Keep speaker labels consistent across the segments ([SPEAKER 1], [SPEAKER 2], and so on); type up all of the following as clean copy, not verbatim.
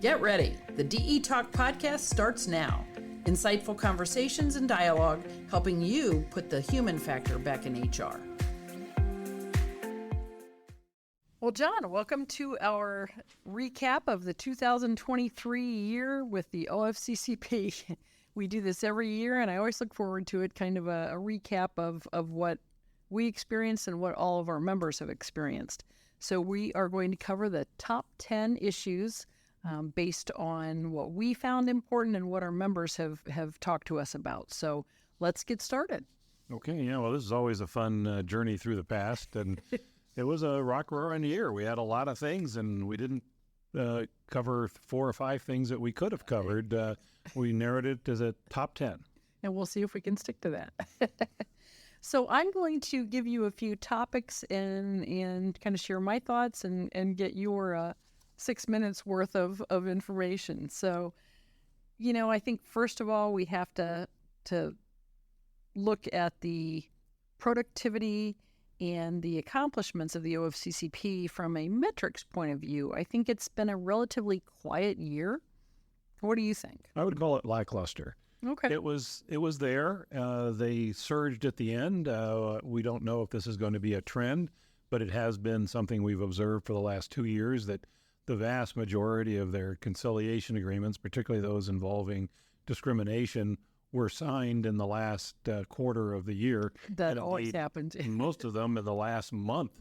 [SPEAKER 1] Get ready. The DE Talk podcast starts now. Insightful conversations and dialogue helping you put the human factor back in HR. Well, John, welcome to our recap of the 2023 year with the OFCCP. We do this every year, and I always look forward to it, kind of a recap of what we experienced and what all of our members have experienced. So we are going to cover the top 10 issues based on what we found important and what our members have talked to us about. So let's get started.
[SPEAKER 2] Okay, yeah, well, this is always a fun journey through the past, and it was a rock-roaring year. We had a lot of things, and we didn't cover 4 or 5 things that we could have covered. We narrowed it to the top 10.
[SPEAKER 1] And we'll see if we can stick to that. So I'm going to give you a few topics and kind of share my thoughts and get your 6 minutes worth of information. So, I think first of all, we have to look at the productivity and the accomplishments of the OFCCP from a metrics point of view. I think it's been a relatively quiet year. What do you think?
[SPEAKER 2] I would call it lackluster.
[SPEAKER 1] Okay.
[SPEAKER 2] It was there. They surged at the end. We don't know if this is going to be a trend, but it has been something we've observed for the last 2 years, that the vast majority of their conciliation agreements, particularly those involving discrimination, were signed in the last quarter of the year.
[SPEAKER 1] That always happens.
[SPEAKER 2] Most of them in the last month.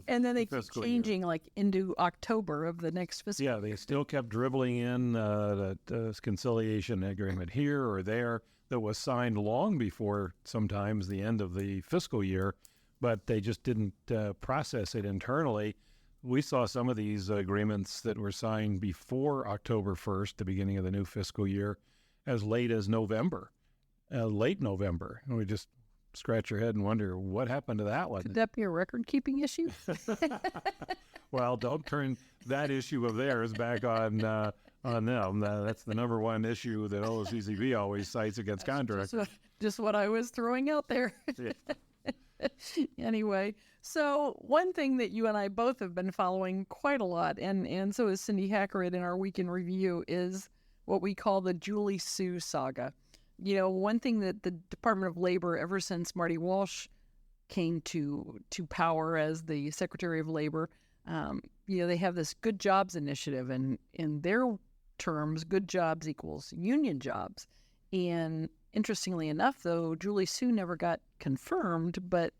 [SPEAKER 1] And then they keep changing into October of the next fiscal year.
[SPEAKER 2] Yeah, they still kept dribbling in the conciliation agreement here or there that was signed long before sometimes the end of the fiscal year, but they just didn't process it internally. We saw some of these agreements that were signed before October 1st, the beginning of the new fiscal year, as late as November, late November. And we just scratch your head and wonder, what happened to that one?
[SPEAKER 1] Could that be a record-keeping issue?
[SPEAKER 2] Well, don't turn that issue of theirs back on them. That's the number one issue that OCCB always cites against contractors.
[SPEAKER 1] Just what I was throwing out there.
[SPEAKER 2] Yeah.
[SPEAKER 1] Anyway, so one thing that you and I both have been following quite a lot, and so is Cindy Hackerett in our Week in Review, is what we call the Julie Sue saga. One thing that the Department of Labor, ever since Marty Walsh came to power as the Secretary of Labor, they have this Good Jobs initiative, and in their terms, good jobs equals union jobs. And interestingly enough, though, Julie Sue never got confirmed, but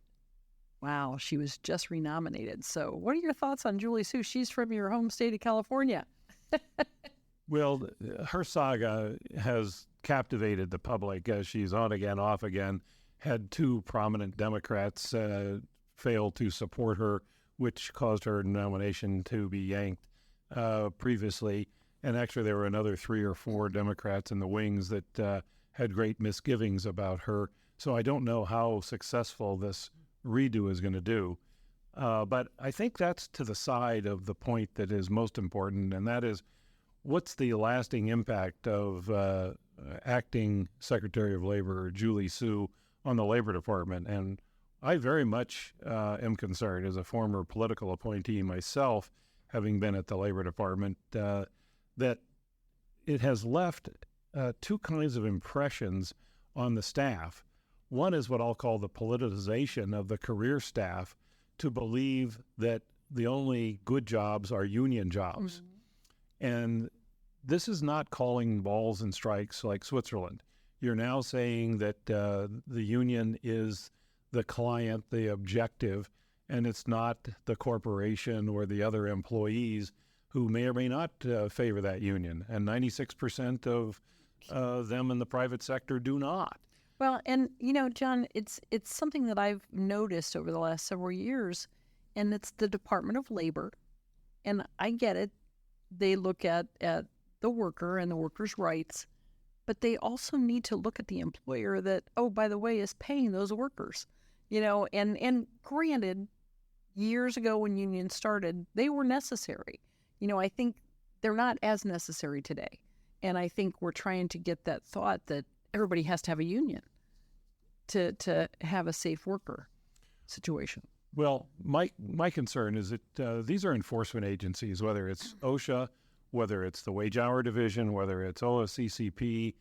[SPEAKER 1] wow, she was just renominated. So what are your thoughts on Julie Sue? She's from your home state of California.
[SPEAKER 2] Well, her saga has captivated the public as she's on again, off again. Had 2 prominent Democrats fail to support her, which caused her nomination to be yanked previously. And actually, there were another 3 or 4 Democrats in the wings that had great misgivings about her. So I don't know how successful this redo is going to do. But I think that's to the side of the point that is most important, and that is, what's the lasting impact of acting Secretary of Labor Julie Sue on the Labor Department? And I very much am concerned, as a former political appointee myself, having been at the Labor Department, that it has left 2 kinds of impressions on the staff. One is what I'll call the politicization of the career staff to believe that the only good jobs are union jobs. Mm-hmm. And this is not calling balls and strikes like Switzerland. You're now saying that the union is the client, the objective, and it's not the corporation or the other employees who may or may not favor that union. And 96% of them in the private sector do not.
[SPEAKER 1] Well, and, John, it's something that I've noticed over the last several years, and it's the Department of Labor. And I get it. They look at the worker and the worker's rights, but they also need to look at the employer that, oh, by the way, is paying those workers. And granted, years ago when unions started, they were necessary. I think they're not as necessary today. And I think we're trying to get that thought that everybody has to have a union to have a safe worker situation.
[SPEAKER 2] Well, my concern is that these are enforcement agencies, whether it's OSHA whether it's the wage hour division, whether it's OSCCP,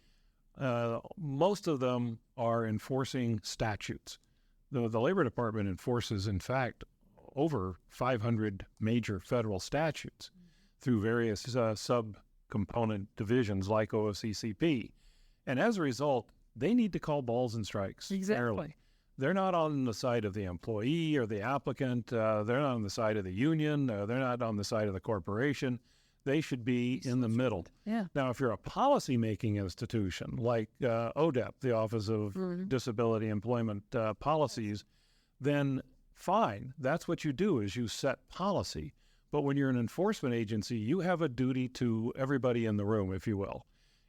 [SPEAKER 2] most of them are enforcing statutes. The Labor Department enforces, in fact, over 500 major federal statutes through various sub-component divisions like OSCCP. And as a result, they need to call balls and strikes.
[SPEAKER 1] Exactly.
[SPEAKER 2] Fairly. They're not on the side of the employee or the applicant. They're not on the side of the union. They're not on the side of the corporation. They should be in the middle.
[SPEAKER 1] Yeah.
[SPEAKER 2] Now, if you're a policy-making institution like ODEP, the Office of Disability Employment Policies, then fine. That's what you do, is you set policy. But when you're an enforcement agency, you have a duty to everybody in the room, if you will.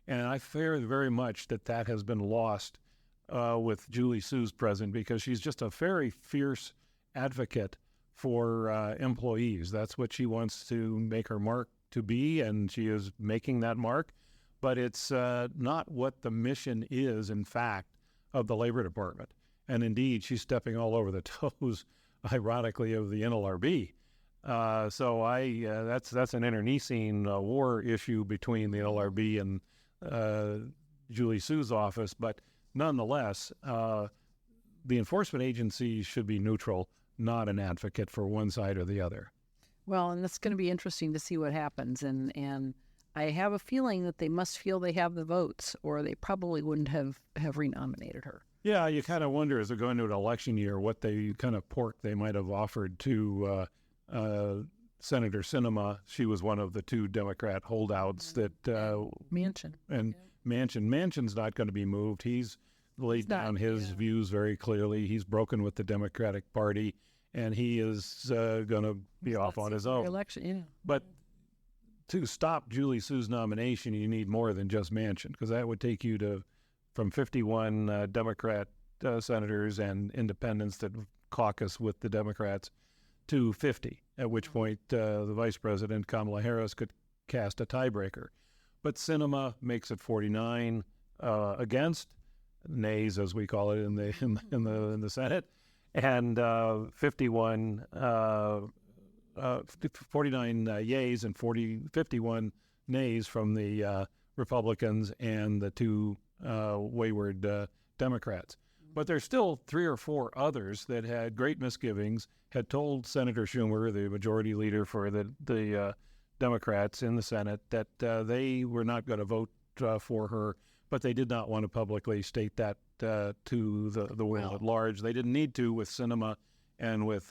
[SPEAKER 2] And I fear very much that has been lost with Julie Sue's present, because she's just a very fierce advocate for employees. That's what she wants to make her mark to be, and she is making that mark. But it's not what the mission is, in fact, of the Labor Department. And indeed, she's stepping all over the toes, ironically, of the NLRB. So that's an internecine war issue between the NLRB and Julie Sue's office. But nonetheless, the enforcement agency should be neutral, not an advocate for one side or the other.
[SPEAKER 1] Well, and it's going to be interesting to see what happens. And I have a feeling that they must feel they have the votes, or they probably wouldn't have renominated her.
[SPEAKER 2] Yeah, you kind of wonder, as they're going to an election year, what kind of pork they might have offered to Senator Sinema. She was one of the two Democrat holdouts that
[SPEAKER 1] Manchin.
[SPEAKER 2] And yeah. Manchin's not going to be moved. He's laid down his views very clearly. He's broken with the Democratic Party, and he is going to be off on his own.
[SPEAKER 1] Election, yeah.
[SPEAKER 2] But to stop Julie Sue's nomination, you need more than just Manchin, because that would take you from 51 Democrat senators and independents that caucus with the Democrats to 50, at which point the Vice President, Kamala Harris, could cast a tiebreaker. But Sinema makes it 49 against, nays as we call it in the Senate, and 49 yays and 51 nays from the Republicans and the two wayward Democrats. But there's still 3 or 4 others that had great misgivings, had told Senator Schumer, the majority leader for the Democrats in the Senate, that they were not going to vote for her, but they did not want to publicly state that to the world at large. They didn't need to with Sinema and with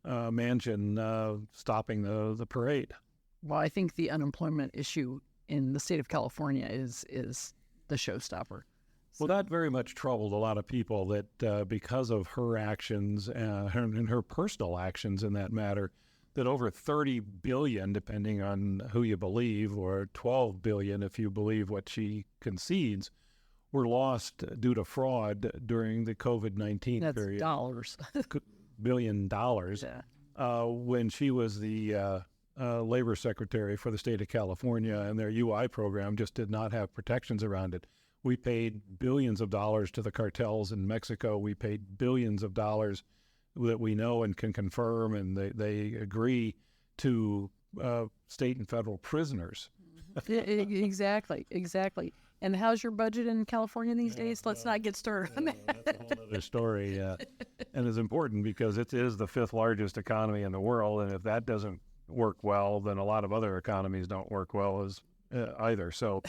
[SPEAKER 2] Manchin stopping the parade.
[SPEAKER 1] Well, I think the unemployment issue in the state of California is the showstopper.
[SPEAKER 2] Well, that very much troubled a lot of people, that because of her actions and her personal actions in that matter, that over $30 billion, depending on who you believe, or $12 billion if you believe what she concedes, were lost due to fraud during the COVID-19 period.
[SPEAKER 1] That's dollars.
[SPEAKER 2] $1 billion. Yeah. When she was the labor secretary for the state of California, and their UI program just did not have protections around it. We paid billions of dollars to the cartels in Mexico. We paid billions of dollars that we know and can confirm, and they agree to state and federal prisoners.
[SPEAKER 1] Exactly. And how's your budget in California these days? Let's not get started on that.
[SPEAKER 2] That's a whole other story. And it's important because it is the 5th largest economy in the world, and if that doesn't work well, then a lot of other economies don't work well either. So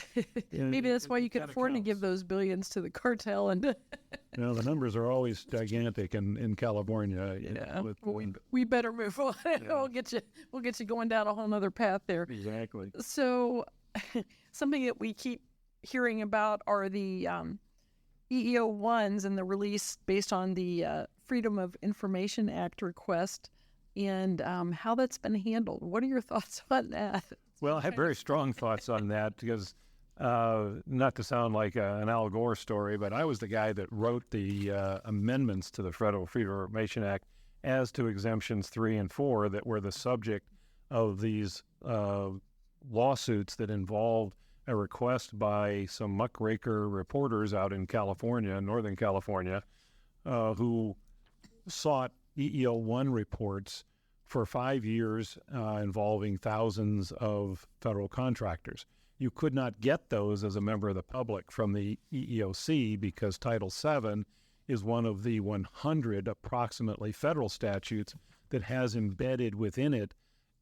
[SPEAKER 1] maybe that's why you can afford to give those billions to the cartel. And
[SPEAKER 2] the numbers are always gigantic in California.
[SPEAKER 1] Yeah, we better move on. Yeah. We'll get you going down a whole nother path there.
[SPEAKER 2] Exactly.
[SPEAKER 1] So something that we keep hearing about are the EEO-1s and the release based on the Freedom of Information Act request, and how that's been handled. What are your thoughts on that?
[SPEAKER 2] Well, I have very strong thoughts on that, because not to sound like an Al Gore story, but I was the guy that wrote the amendments to the Federal Freedom of Information Act as to exemptions 3 and 4 that were the subject of these lawsuits that involved a request by some muckraker reporters out in California, Northern California, who sought EEO-1 reports for 5 years involving thousands of federal contractors. You could not get those as a member of the public from the EEOC because Title VII is one of the 100 approximately federal statutes that has embedded within it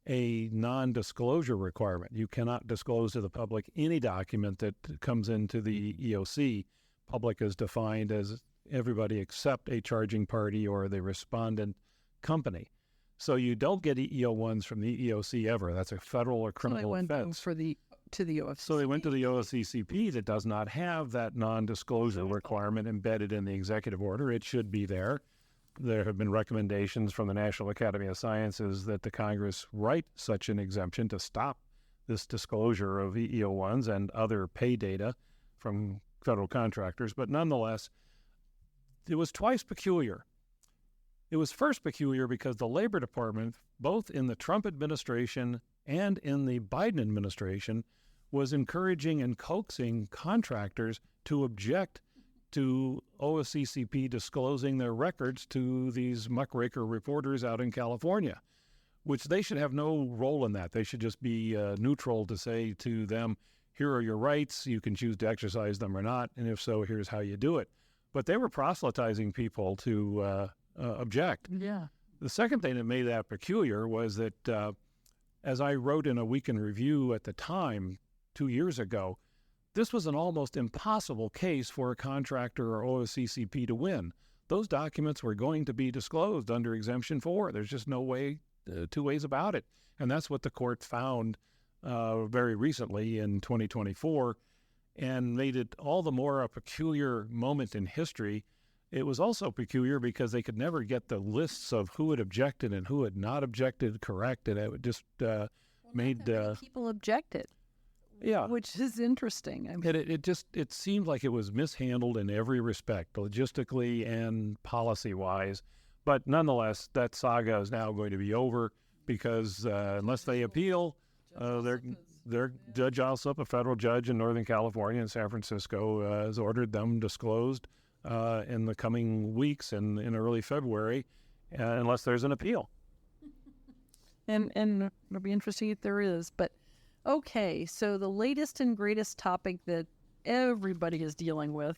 [SPEAKER 2] a non-disclosure requirement. You cannot disclose to the public any document that comes into the EEOC. Public is defined as everybody except a charging party or the respondent company. So you don't get EEO1s from the EEOC ever. That's a federal or criminal offense.
[SPEAKER 1] To the OFCCP.
[SPEAKER 2] So they went to the OFCCP that does not have that non-disclosure requirement embedded in the executive order. It should be there. There have been recommendations from the National Academy of Sciences that the Congress write such an exemption to stop this disclosure of EEO1s and other pay data from federal contractors. But nonetheless, it was twice peculiar. It was first peculiar because the Labor Department, both in the Trump administration and in the Biden administration, was encouraging and coaxing contractors to object to OFCCP disclosing their records to these muckraker reporters out in California, which they should have no role in that. They should just be neutral to say to them, here are your rights, you can choose to exercise them or not, and if so, here's how you do it. But they were proselytizing people to object.
[SPEAKER 1] Yeah.
[SPEAKER 2] The second thing that made that peculiar was that, as I wrote in a Week in Review at the time, 2 years ago, this was an almost impossible case for a contractor or OFCCP to win. Those documents were going to be disclosed under Exemption 4. There's just no way, two ways about it. And that's what the court found very recently in 2024 and made it all the more a peculiar moment in history. It was also peculiar because they could never get the lists of who had objected and who had not objected correct, and it just made
[SPEAKER 1] people objected.
[SPEAKER 2] Yeah,
[SPEAKER 1] which is interesting. I mean,
[SPEAKER 2] it seemed like it was mishandled in every respect, logistically and policy-wise. But nonetheless, that saga is now going to be over because unless they appeal, Judge Alsup, a federal judge in Northern California and San Francisco, has ordered them disclosed in the coming weeks and in early February, unless there's an appeal.
[SPEAKER 1] And it'll be interesting if there is. But okay, so the latest and greatest topic that everybody is dealing with,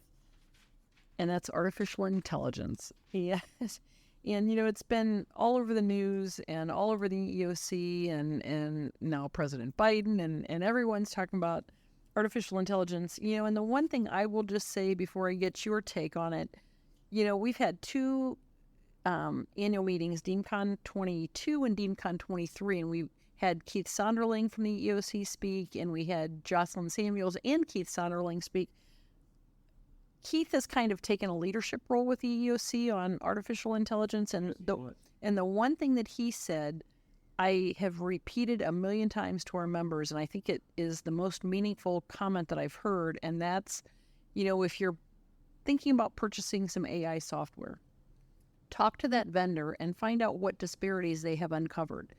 [SPEAKER 1] and that's artificial intelligence. Yes. And, it's been all over the news and all over the EEOC and now President Biden and everyone's talking about artificial intelligence. And the one thing I will just say before I get your take on it, we've had two annual meetings, DeanCon 22 and DeanCon 23, and we had Keith Sonderling from the EEOC speak, and we had Jocelyn Samuels and Keith Sonderling speak. Keith has kind of taken a leadership role with the EEOC on artificial intelligence, and the one thing that he said, I have repeated a million times to our members, and I think it is the most meaningful comment that I've heard, and that's, if you're thinking about purchasing some AI software, talk to that vendor and find out what disparities they have uncovered.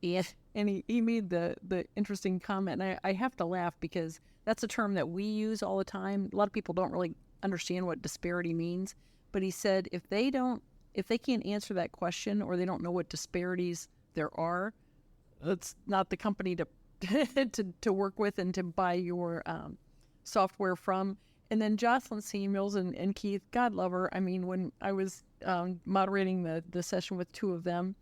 [SPEAKER 1] And he made the interesting comment, and I have to laugh because that's a term that we use all the time. A lot of people don't really understand what disparity means, but he said if they can't answer that question or they don't know what disparities there are, it's not the company to to work with and to buy your software from. And then Jocelyn Samuels and Keith, God love her. I mean, when I was moderating the session with two of them,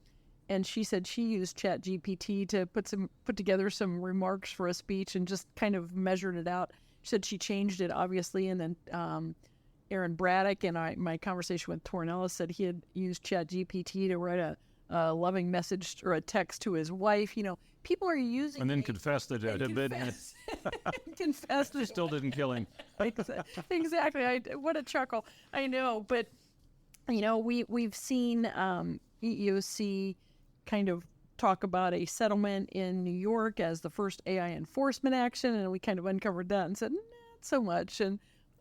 [SPEAKER 1] and she said she used ChatGPT to put together some remarks for a speech and just kind of measured it out. She said she changed it, obviously, and then Aaron Braddock and my conversation with Tornella said he had used ChatGPT to write a loving message or a text to his wife. People are using
[SPEAKER 2] and then confessed that it had been
[SPEAKER 1] confessed.
[SPEAKER 2] She still didn't kill him.
[SPEAKER 1] Exactly. What a chuckle. I know, but we've seen EEOC kind of talk about a settlement in New York as the first AI enforcement action, and we kind of uncovered that and said, not so much. And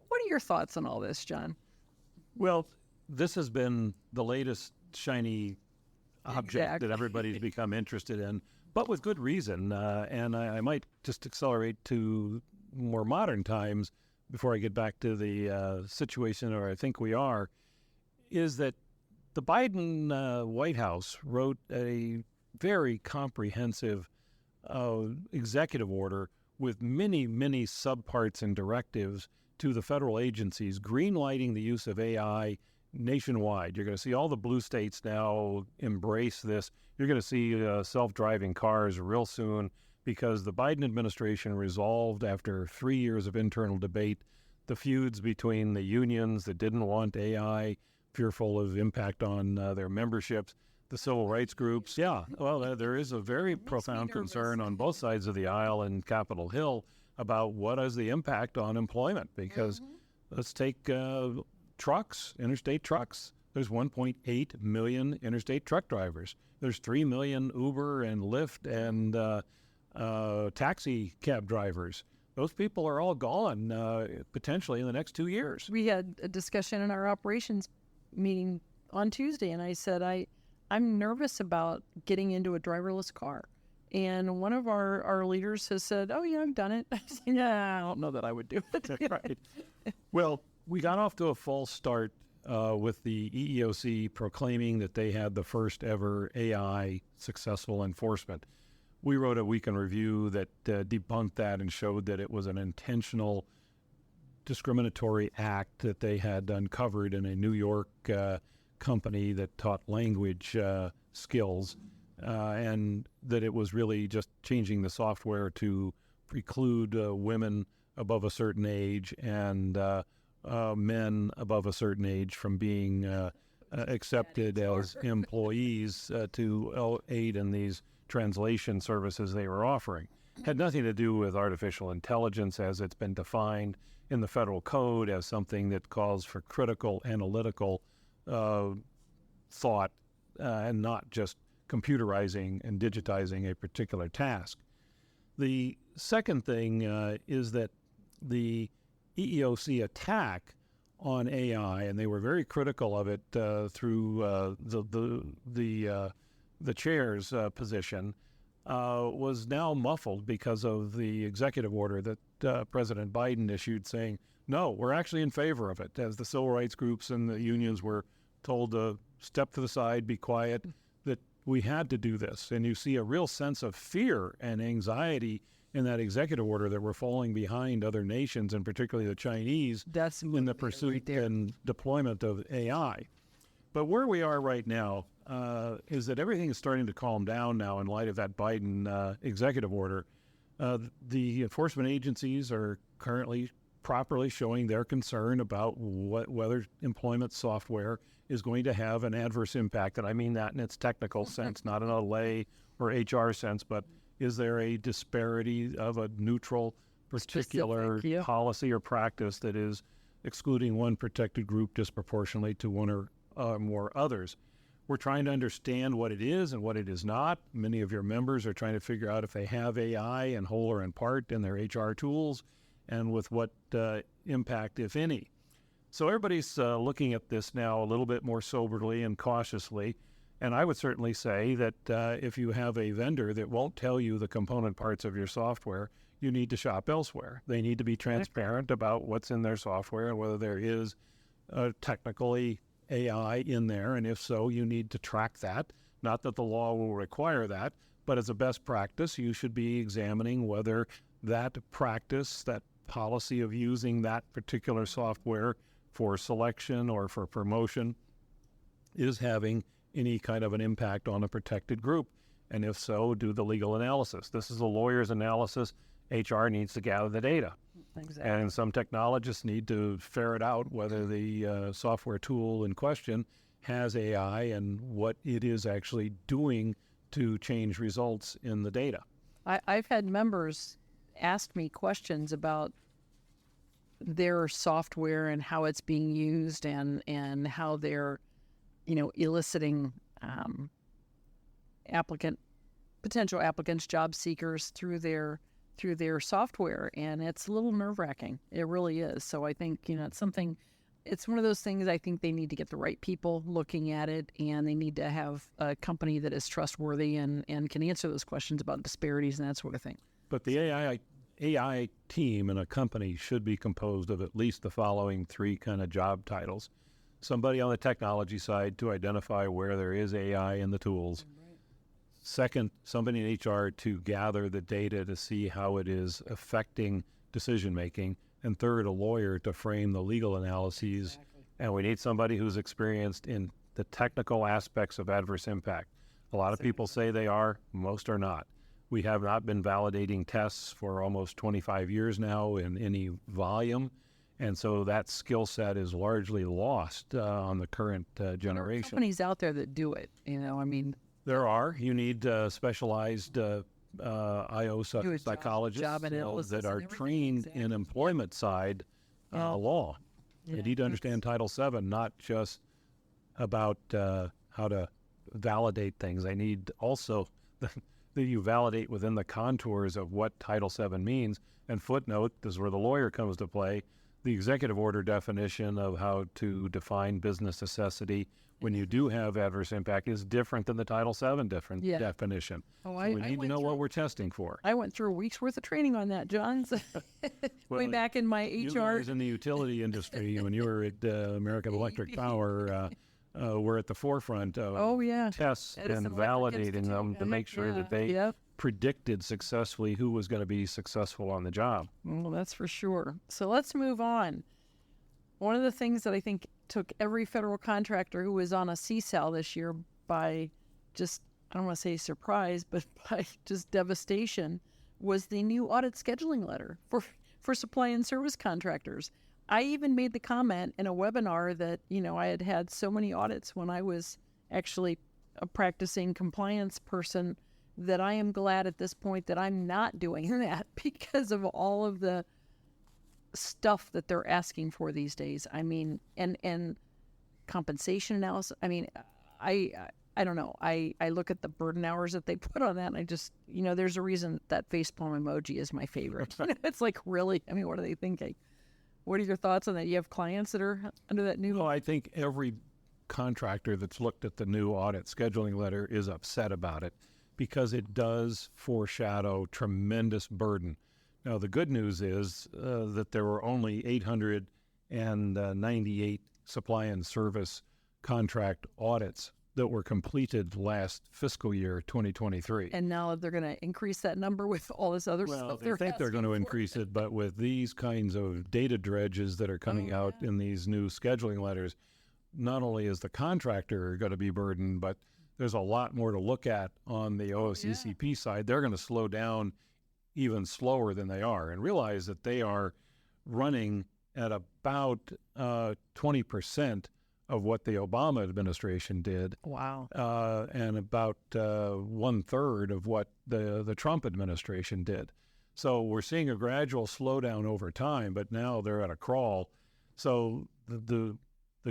[SPEAKER 1] what are your thoughts on all this, John?
[SPEAKER 2] Well, this has been the latest shiny object that everybody's become interested in, but with good reason. And I might just accelerate to more modern times before I get back to the situation where I think we are, is that the Biden White House wrote a very comprehensive executive order with many, many subparts and directives to the federal agencies, greenlighting the use of AI nationwide. You're going to see all the blue states now embrace this. You're going to see self-driving cars real soon because the Biden administration resolved, after 3 years of internal debate, the feuds between the unions that didn't want AI, fearful of impact on their memberships, the civil rights groups. Yeah, well, there is a very profound concern on both sides of the aisle in Capitol Hill about what is the impact on employment. Because let's take trucks, interstate trucks. There's 1.8 million interstate truck drivers. There's 3 million Uber and Lyft and taxi cab drivers. Those people are all gone potentially in the next 2 years.
[SPEAKER 1] We had a discussion in our operations meeting on Tuesday, and I said, I'm nervous about getting into a driverless car. And one of our leaders has said, oh, yeah, I've done it. I said, yeah, I don't know that I would do it.
[SPEAKER 2] Right. Well, we got off to a false start with the EEOC proclaiming that they had the first ever AI successful enforcement. We wrote a Week in Review that debunked that and showed that it was an intentional discriminatory act that they had uncovered in a New York company that taught language skills, and that it was really just changing the software to preclude women above a certain age and men above a certain age from being accepted as employees to aid in these translation services they were offering. Had nothing to do with artificial intelligence as it's been defined in the federal code as something that calls for critical analytical thought and not just computerizing and digitizing a particular task. The second thing is that the EEOC attack on AI, and they were very critical of it through the chair's position, was now muffled because of the executive order that President Biden issued saying, no, we're actually in favor of it, as the civil rights groups and the unions were told to step to the side, be quiet, that we had to do this. And you see a real sense of fear and anxiety in that executive order that we're falling behind other nations, and particularly the Chinese, in the pursuit and deployment of AI. But where we are right now is that everything is starting to calm down now in light of that Biden executive order. The enforcement agencies are currently properly showing their concern about whether employment software is going to have an adverse impact. And I mean that in its technical sense, not in a lay or HR sense, but is there a disparity of a neutral particular policy or practice that is excluding one protected group disproportionately to one or more others? We're trying to understand what it is and what it is not. Many of your members are trying to figure out if they have AI in whole or in part in their HR tools, and with what impact, if any. So everybody's looking at this now a little bit more soberly and cautiously. And I would certainly say that if you have a vendor that won't tell you the component parts of your software, you need to shop elsewhere. They need to be transparent about what's in their software and whether there is technically AI in there. And if so, you need to track that. Not that the law will require that, but as a best practice, you should be examining whether that practice, that policy of using that particular software for selection or for promotion is having any kind of an impact on a protected group. And if so, do the legal analysis. This is a lawyer's analysis. HR needs to gather the data.
[SPEAKER 1] Exactly.
[SPEAKER 2] And some technologists need to ferret out whether the software tool in question has AI and what it is actually doing to change results in the data.
[SPEAKER 1] I've had members ask me questions about their software and how it's being used and how they're, eliciting potential applicants, job seekers through their software, and it's a little nerve-wracking. It really is. So I think it's one of those things. I think they need to get the right people looking at it, and they need to have a company that is trustworthy and can answer those questions about disparities and that sort of thing.
[SPEAKER 2] But the AI team in a company should be composed of at least the following three kind of job titles. Somebody on the technology side to identify where there is AI in the tools. Second, somebody in HR to gather the data to see how it is affecting decision-making. And third, a lawyer to frame the legal analyses.
[SPEAKER 1] Exactly.
[SPEAKER 2] And we need somebody who's experienced in the technical aspects of adverse impact. A lot of people say they are, most are not. We have not been validating tests for almost 25 years now in any volume. And so that skill set is largely lost on the current generation.
[SPEAKER 1] There are companies out there that do it, I mean.
[SPEAKER 2] There are. You need specialized IO psychologists that are trained in employment side law. They need to understand Title VII, not just about how to validate things. They need also that you validate within the contours of what Title VII means. And footnote, this is where the lawyer comes to play, the executive order definition of how to define business necessity when you do have adverse impact is different than the Title VII definition.
[SPEAKER 1] Oh,
[SPEAKER 2] so we need to know what we're testing for.
[SPEAKER 1] I went through a week's worth of training on that, John. Way back in my HR.
[SPEAKER 2] You guys in the utility industry, when you were at American Electric Power, were at the forefront of tests and validating them to make sure that they predicted successfully who was going to be successful on the job.
[SPEAKER 1] Well, that's for sure. So let's move on. One of the things that I think took every federal contractor who was on a CSAL this year by just, I don't want to say surprise, but by just devastation was the new audit scheduling letter for supply and service contractors. I even made the comment in a webinar that, I had had so many audits when I was actually a practicing compliance person that I am glad at this point that I'm not doing that because of all of the stuff that they're asking for these days. I mean, and compensation analysis. I mean, I don't know. I look at the burden hours that they put on that, and I just, there's a reason that facepalm emoji is my favorite. It's like, really? I mean, what are they thinking? What are your thoughts on that? You have clients that are under that new?
[SPEAKER 2] Well, I think every contractor that's looked at the new audit scheduling letter is upset about it because it does foreshadow tremendous burden. Now, the good news is that there were only 898 supply and service contract audits that were completed last fiscal year, 2023.
[SPEAKER 1] And now they're going to increase that number with all this other stuff.
[SPEAKER 2] Well, they think they're going to increase it, but with these kinds of data dredges that are coming out in these new scheduling letters, not only is the contractor going to be burdened, but there's a lot more to look at on the OCCP side. They're going to slow down even slower than they are and realize that they are running at about 20% of what the Obama administration did.
[SPEAKER 1] Wow.
[SPEAKER 2] And about 1/3 of what the Trump administration did. So we're seeing a gradual slowdown over time, but now they're at a crawl. So the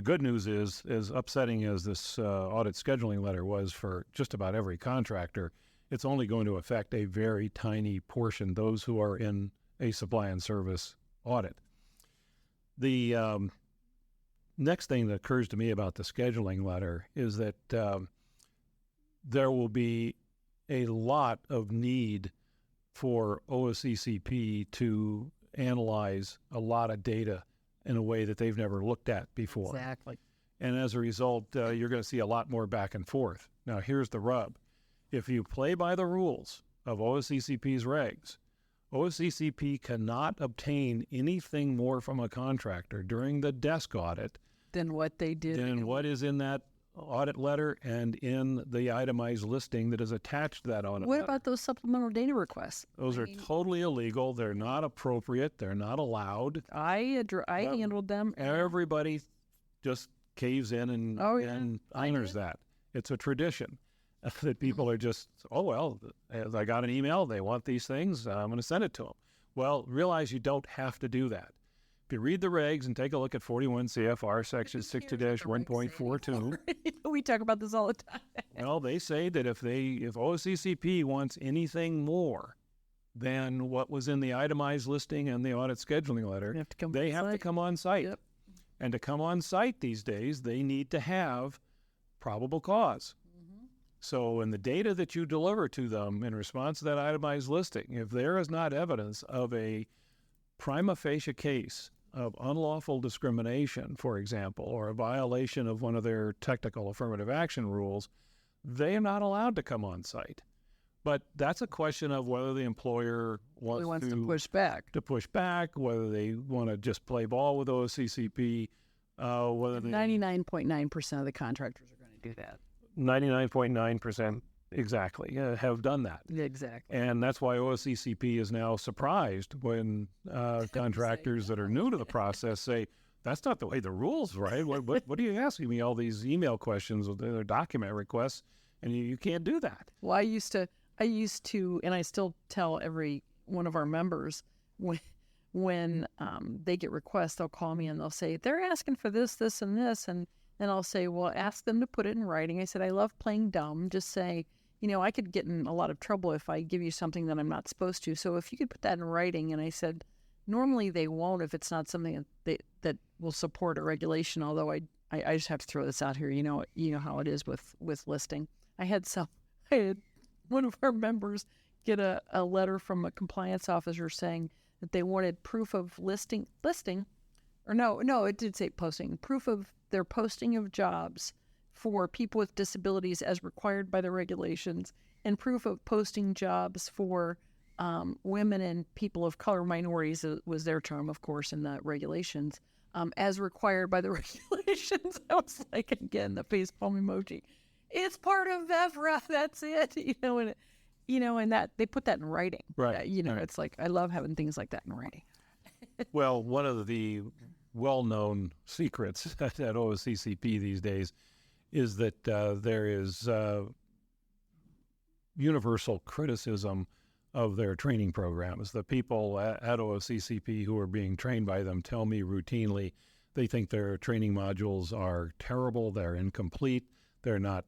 [SPEAKER 2] good news is, as upsetting as this audit scheduling letter was for just about every contractor, it's only going to affect a very tiny portion, those who are in a supply and service audit. The next thing that occurs to me about the scheduling letter is that there will be a lot of need for OCCP to analyze a lot of data in a way that they've never looked at before.
[SPEAKER 1] Exactly.
[SPEAKER 2] And as a result, you're going to see a lot more back and forth. Now, here's the rub. If you play by the rules of OCCP's regs, OCCP cannot obtain anything more from a contractor during the desk audit
[SPEAKER 1] than what they did.
[SPEAKER 2] Than what is in that audit letter and in the itemized listing that is attached to that audit letter.
[SPEAKER 1] What about those supplemental data requests?
[SPEAKER 2] Those are totally illegal. They're not appropriate. They're not allowed.
[SPEAKER 1] I handled them.
[SPEAKER 2] Everybody just caves in and honors that. It's a tradition that people are just, I got an email. They want these things. I'm going to send it to them. Well, realize you don't have to do that. If you read the regs and take a look at 41 CFR section 60-1.42.
[SPEAKER 1] We talk about this all the time.
[SPEAKER 2] Well, they say that if OCCP wants anything more than what was in the itemized listing and the audit scheduling letter, they have to come on site.
[SPEAKER 1] Yep.
[SPEAKER 2] And to come on site these days, they need to have probable cause. So in the data that you deliver to them in response to that itemized listing, if there is not evidence of a prima facie case of unlawful discrimination, for example, or a violation of one of their technical affirmative action rules, they are not allowed to come on site. But that's a question of whether the employer wants
[SPEAKER 1] to push back.
[SPEAKER 2] Whether they want to just play ball with OCCP, whether
[SPEAKER 1] 99.9% of the contractors are going to do that.
[SPEAKER 2] 99.9% exactly have done that.
[SPEAKER 1] Exactly.
[SPEAKER 2] And that's why OCCP is now surprised when contractors that are new to the process say, that's not the way the rules, right? What are you asking me all these email questions with their document requests? And you can't do that.
[SPEAKER 1] Well, I used to, and I still tell every one of our members when they get requests, they'll call me and they'll say, they're asking for this, this, and this. And I'll say, well, ask them to put it in writing. I said, I love playing dumb. Just say, I could get in a lot of trouble if I give you something that I'm not supposed to. So if you could put that in writing. And I said, normally they won't if it's not something that will support a regulation. Although I just have to throw this out here. You know how it is with listing. I had one of our members get a letter from a compliance officer saying that they wanted proof of listing, or no, it did say posting, proof of their posting of jobs for people with disabilities as required by the regulations, and proof of posting jobs for women and people of color, minorities was their term, of course, in the regulations, as required by the regulations. I was like, again, the facepalm emoji. It's part of EVRA. That's it. And that they put that in writing.
[SPEAKER 2] Right.
[SPEAKER 1] Right. It's like, I love having things like that in writing.
[SPEAKER 2] Well, one of the well-known secrets at OCCP these days is that there is universal criticism of their training programs. The people at OCCP who are being trained by them tell me routinely they think their training modules are terrible, they're incomplete, they're not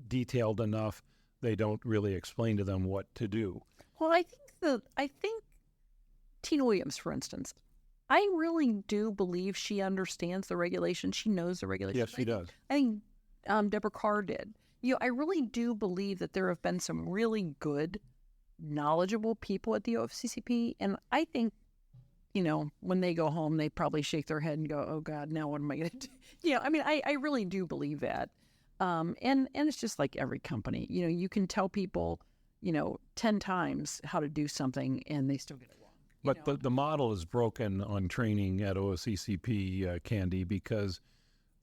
[SPEAKER 2] detailed enough, they don't really explain to them what to do.
[SPEAKER 1] Well, I think Tina Williams, for instance, I really do believe she understands the regulations. She knows the regulations.
[SPEAKER 2] Yes, she does.
[SPEAKER 1] I think Deborah Carr did. I really do believe that there have been some really good, knowledgeable people at the OFCCP, and I think, when they go home, they probably shake their head and go, "Oh God, now what am I going to do?" I really do believe that, and it's just like every company. You can tell people, 10 times how to do something, and they still get it wrong.
[SPEAKER 2] But the model is broken on training at OCCP, Candee, because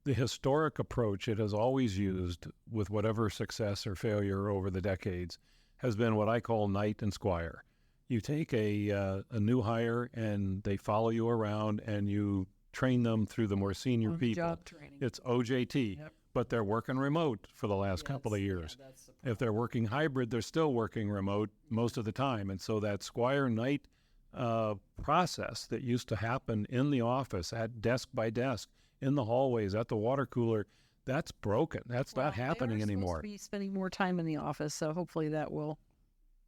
[SPEAKER 2] the historic approach it has always used with whatever success or failure over the decades has been what I call knight and squire. You take a new hire and they follow you around and you train them through the more senior people.
[SPEAKER 1] Job training.
[SPEAKER 2] It's OJT,
[SPEAKER 1] Yep.
[SPEAKER 2] but they're working remote for the last couple of years.
[SPEAKER 1] Yeah, that's the problem.
[SPEAKER 2] If they're working hybrid, they're still working remote most of the time. And so that squire-knight process that used to happen in the office, at desk by desk, in the hallways, at the water cooler, that's broken. That's not happening anymore.
[SPEAKER 1] Be spending more time in the office, so hopefully that will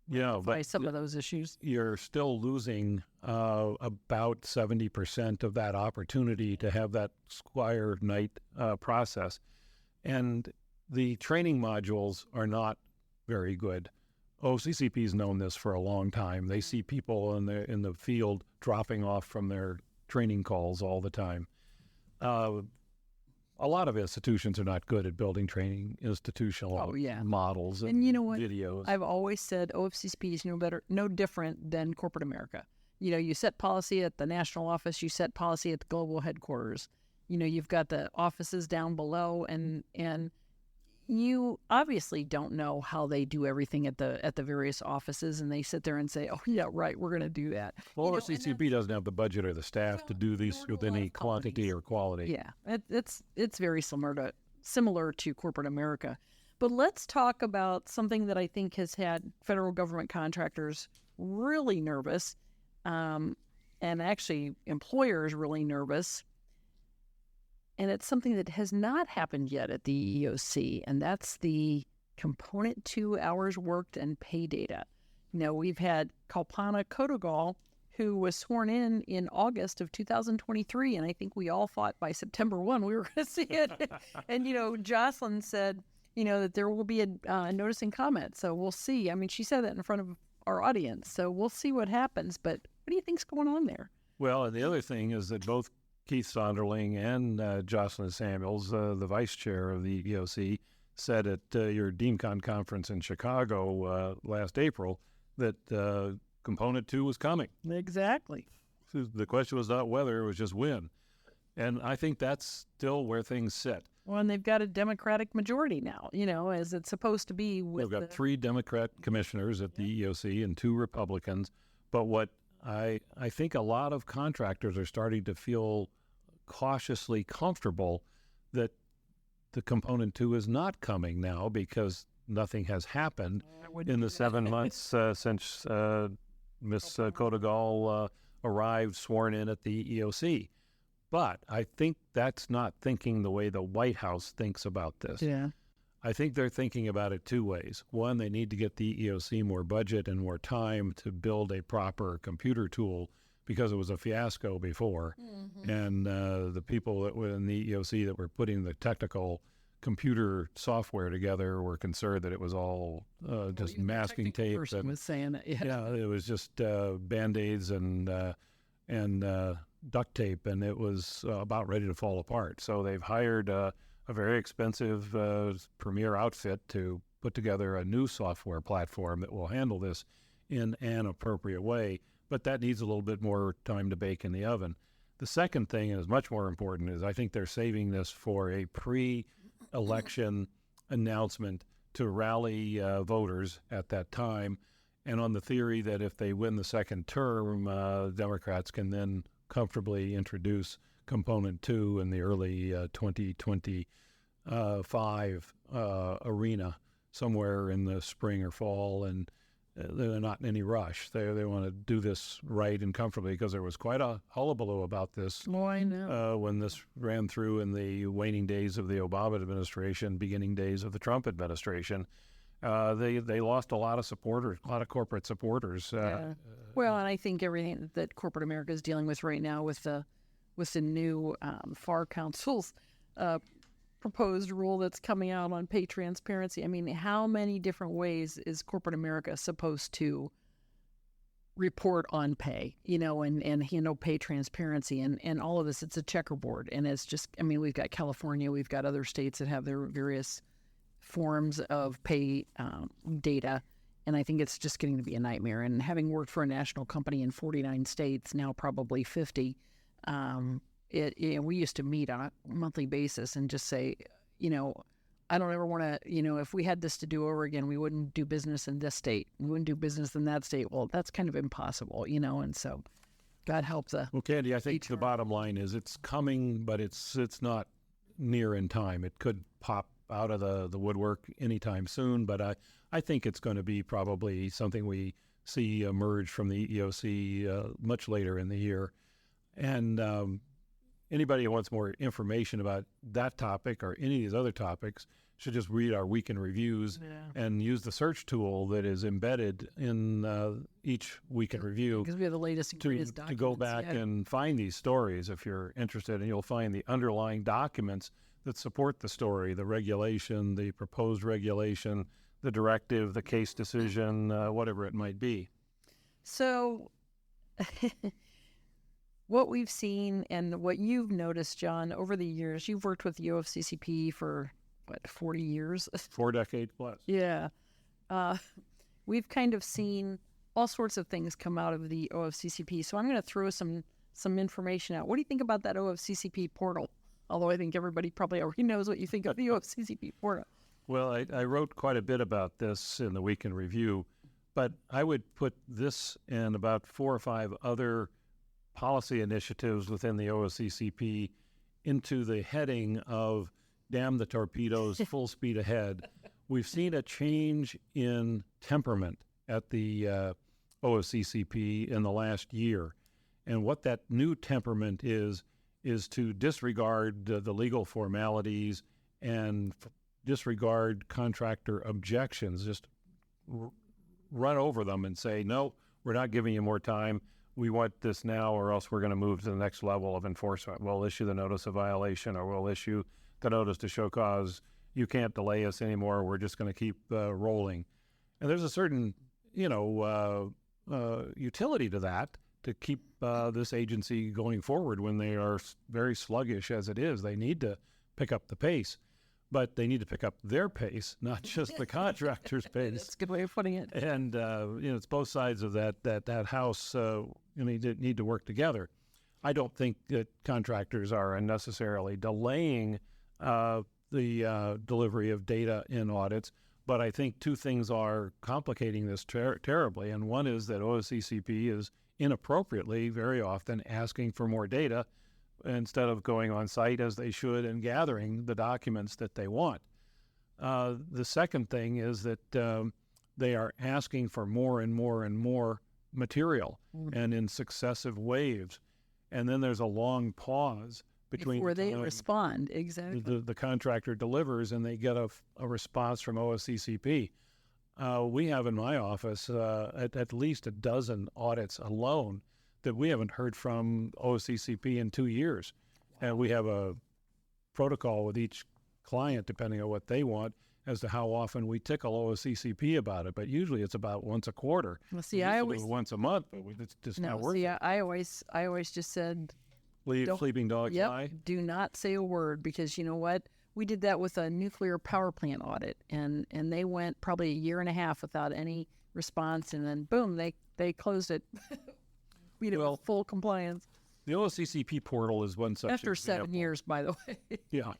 [SPEAKER 2] but
[SPEAKER 1] some of those issues.
[SPEAKER 2] You're still losing about 70% of that opportunity to have that squire-knight process. And the training modules are not very good. OCCP's known this for a long time. They see people in the field dropping off from their training calls all the time. A lot of institutions are not good at building training institutional models and
[SPEAKER 1] you know what?
[SPEAKER 2] videos.
[SPEAKER 1] I've always said OFCCP is no different than corporate America. You set policy at the national office, you set policy at the global headquarters. You've got the offices down below, and you obviously don't know how they do everything at the various offices, and they sit there and say, "Oh yeah, right, we're going to do that."
[SPEAKER 2] Well, OCCP doesn't have the budget or the staff to do these with any quantity or quality.
[SPEAKER 1] Yeah, it's very similar to corporate America. But let's talk about something that I think has had federal government contractors really nervous, and actually employers really nervous. And it's something that has not happened yet at the EEOC, and that's the component 2 hours worked and pay data. We've had Kalpana Kodogal, who was sworn in August of 2023, and I think we all thought by September 1 we were going to see it. And, Jocelyn said, that there will be a notice and comment, so we'll see. I mean, she said that in front of our audience, so we'll see what happens. But what do you think's going on there?
[SPEAKER 2] Well, and the other thing is that both Keith Sonderling and Jocelyn Samuels, the vice chair of the EEOC, said at your DeanCon conference in Chicago last April that Component 2 was coming.
[SPEAKER 1] Exactly.
[SPEAKER 2] So the question was not whether, it was just when. And I think that's still where things sit.
[SPEAKER 1] Well, and they've got a Democratic majority now, as it's supposed to be.
[SPEAKER 2] They've got 3 Democrat commissioners at the EEOC and 2 Republicans. But what I think a lot of contractors are starting to feel cautiously comfortable that the Component 2 is not coming now because nothing has happened in the 7 months since Ms. Kodegal arrived, sworn in at the EEOC. But I think that's not thinking the way the White House thinks about this.
[SPEAKER 1] Yeah.
[SPEAKER 2] I think they're thinking about it 2 ways. One, they need to get the EEOC more budget and more time to build a proper computer tool because it was a fiasco before. Mm-hmm. And the people that were in the EEOC that were putting the technical computer software together were concerned that it was all just masking tape.
[SPEAKER 1] Person was saying it.
[SPEAKER 2] Yeah, it was just Band-Aids and duct tape, and it was about ready to fall apart. So they've hired a very expensive premier outfit to put together a new software platform that will handle this in an appropriate way, but that needs a little bit more time to bake in the oven. The second thing, and is much more important, is I think they're saving this for a pre-election announcement to rally voters at that time, and on the theory that if they win the second term, Democrats can then comfortably introduce Component 2 in the early 2025 arena, somewhere in the spring or fall, and they're not in any rush. They want to do this right and comfortably because there was quite a hullabaloo about this.
[SPEAKER 1] Oh, I know.
[SPEAKER 2] When this ran through in the waning days of the Obama administration, beginning days of the Trump administration. They lost a lot of supporters, a lot of corporate supporters.
[SPEAKER 1] Well, and I think everything that corporate America is dealing with right now with the new FAR Council's proposed rule that's coming out on pay transparency. I mean, how many different ways is corporate America supposed to report on pay, and pay transparency and all of this? It's a checkerboard, and it's just, I mean, we've got California, we've got other states that have their various forms of pay data, and I think it's just getting to be a nightmare. And having worked for a national company in 49 states, now probably 50, we used to meet on a monthly basis and just say, I don't ever want to, if we had this to do over again, we wouldn't do business in this state. We wouldn't do business in that state. Well, that's kind of impossible, and so God help the...
[SPEAKER 2] Well, Candee, I think the bottom line is it's coming, but it's not near in time. It could pop out of the woodwork anytime soon, but I think it's going to be probably something we see emerge from the EEOC much later in the year. And anybody who wants more information about that topic or any of these other topics should just read our weekend reviews and use the search tool that is embedded in each weekend review.
[SPEAKER 1] Because we have the latest and greatest documents.
[SPEAKER 2] To go back and find these stories if you're interested, and you'll find the underlying documents that support the story, the regulation, the proposed regulation, the directive, the case decision, whatever it might be.
[SPEAKER 1] So what we've seen and what you've noticed, John, over the years, you've worked with the OFCCP for, 40 years?
[SPEAKER 2] 4 decades plus.
[SPEAKER 1] Yeah. We've kind of seen all sorts of things come out of the OFCCP. So I'm going to throw some information out. What do you think about that OFCCP portal? Although I think everybody probably already knows what you think of the OFCCP portal.
[SPEAKER 2] Well, I wrote quite a bit about this in the weekend review, but I would put this and about 4 or 5 other policy initiatives within the OFCCP into the heading of damn the torpedoes, full speed ahead. We've seen a change in temperament at the OFCCP in the last year. And what that new temperament is to disregard the legal formalities and disregard contractor objections, just run over them and say, no, we're not giving you more time. We want this now, or else we're going to move to the next level of enforcement. We'll issue the notice of violation, or we'll issue the notice to show cause. You can't delay us anymore. We're just going to keep rolling. And there's a certain, utility to that, to keep this agency going forward when they are very sluggish as it is. They need to pick up the pace. but they need to pick up their pace, not just the contractor's pace.
[SPEAKER 1] That's a good way of putting it.
[SPEAKER 2] And it's both sides of that house. Need to work together. I don't think that contractors are unnecessarily delaying the delivery of data in audits, but I think two things are complicating this terribly. And one is that OSCCP is inappropriately, very often, asking for more data instead of going on site as they should and gathering the documents that they want. The second thing is that they are asking for more and more and more material and in successive waves. And then there's a long pause between
[SPEAKER 1] before they respond. Exactly.
[SPEAKER 2] The contractor delivers and they get a response from OSCCP. We have in my office at least a dozen audits alone that we haven't heard from OSCCP in 2 years. And we have a protocol with each client, depending on what they want, as to how often we tickle OSCCP about it. But usually it's about once a quarter.
[SPEAKER 1] Well, see, I always
[SPEAKER 2] once a month, but it's just not worth it.
[SPEAKER 1] I always just said,
[SPEAKER 2] leave sleeping dogs lie.
[SPEAKER 1] Do not say a word, because you know what? We did that with a nuclear power plant audit, and they went probably a year and a half without any response, and then boom, they closed it. We did full compliance.
[SPEAKER 2] The OSCCP portal is one such
[SPEAKER 1] after
[SPEAKER 2] example.
[SPEAKER 1] 7 years, by the way.
[SPEAKER 2] Yeah,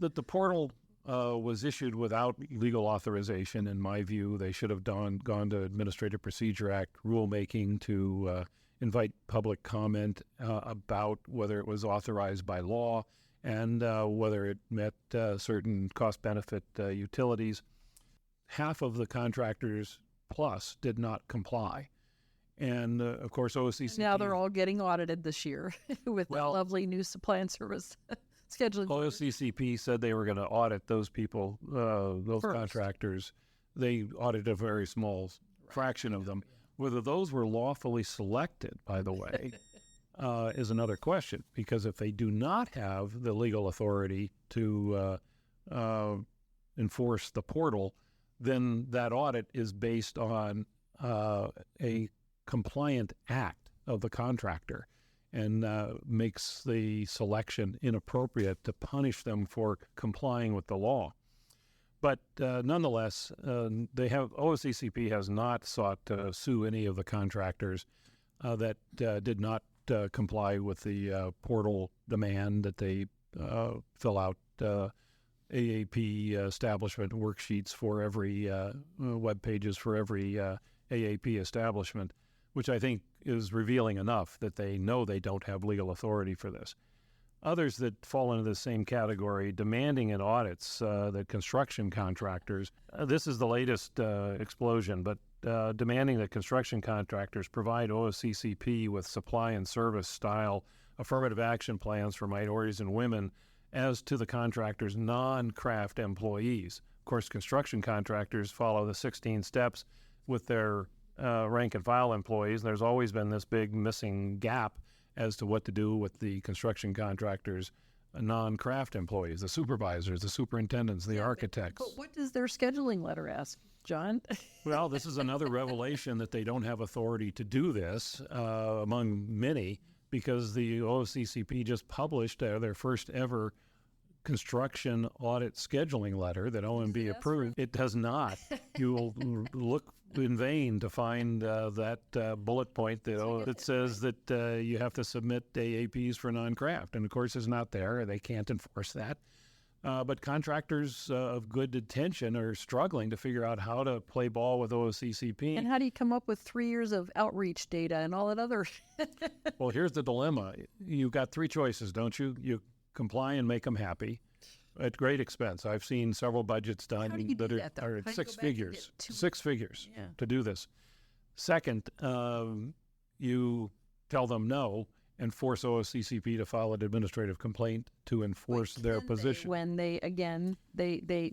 [SPEAKER 2] the portal was issued without legal authorization. In my view, they should have gone to Administrative Procedure Act rulemaking to invite public comment about whether it was authorized by law and whether it met certain cost-benefit utilities. Half of the contractors plus did not comply. And, of course, OSCCP...
[SPEAKER 1] Now they're all getting audited this year with the lovely new supply and service scheduling.
[SPEAKER 2] OSCCP said they were going to audit those people, those first. Contractors. They audited a very small fraction of them. Whether those were lawfully selected, by the way, is another question. Because if they do not have the legal authority to enforce the portal, then that audit is based on a compliant act of the contractor and makes the selection inappropriate to punish them for complying with the law. But nonetheless, OSCCP has not sought to sue any of the contractors that did not comply with the portal demand that they fill out AAP establishment worksheets for every web pages for every AAP establishment, which I think is revealing enough that they know they don't have legal authority for this. Others that fall into the same category, demanding in audits that construction contractors, this is the latest explosion, but demanding that construction contractors provide OSCCP with supply and service style affirmative action plans for minorities and women as to the contractor's non-craft employees. Of course, construction contractors follow the 16 steps with their rank and file employees. There's always been this big missing gap as to what to do with the construction contractors' non-craft employees, the supervisors, the superintendents, the architects.
[SPEAKER 1] But what does their scheduling letter ask, John?
[SPEAKER 2] Well, this is another revelation that they don't have authority to do this, among many, because the OSCCP just published their first ever construction audit scheduling letter that OMB approved. It does not. You will look in vain to find that bullet point that says that you have to submit AAPs for non-craft. And of course, it's not there. They can't enforce that. But contractors of good intention are struggling to figure out how to play ball with OSCCP.
[SPEAKER 1] And how do you come up with 3 years of outreach data and all that other?
[SPEAKER 2] Well, here's the dilemma. You've got three choices, don't you? You comply and make them happy at great expense. I've seen several budgets done that are at six figures to do this. Second, you tell them no and force OSCCP to file an administrative complaint to enforce their position.
[SPEAKER 1] When they